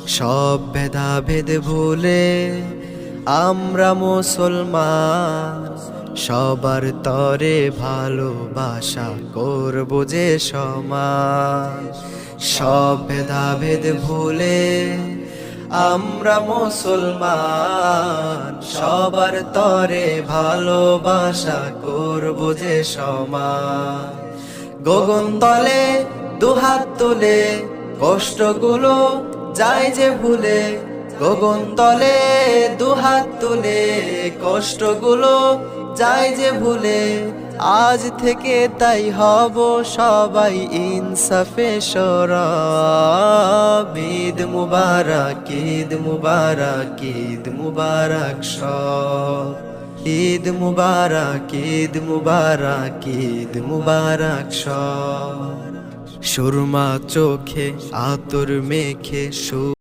সব ভেদাভেদ ভুলে আমরা মুসলমান, সবার তরে ভালোবাসা করব যে সমান। সব ভেদাভেদ ভুলে আমরা মুসলমান, সবার তরে ভালোবাসা করব যে সমান। গগনতলে দুহাত তুলে কষ্টগুলো যায় যে ভুলে, গগনতলে দুহাত তুলে কষ্টগুলো যায় যে ভুলে। আজ থেকে তাই হব সবাই ইনসাফে সরব। ঈদ মুবারক, ঈদ মুবারক, ঈদ মুবারক সব। ঈদ মুবারক, ঈদ মুবারক, ঈদ মুবারক সব। সুরমা চোখে আতর মেখে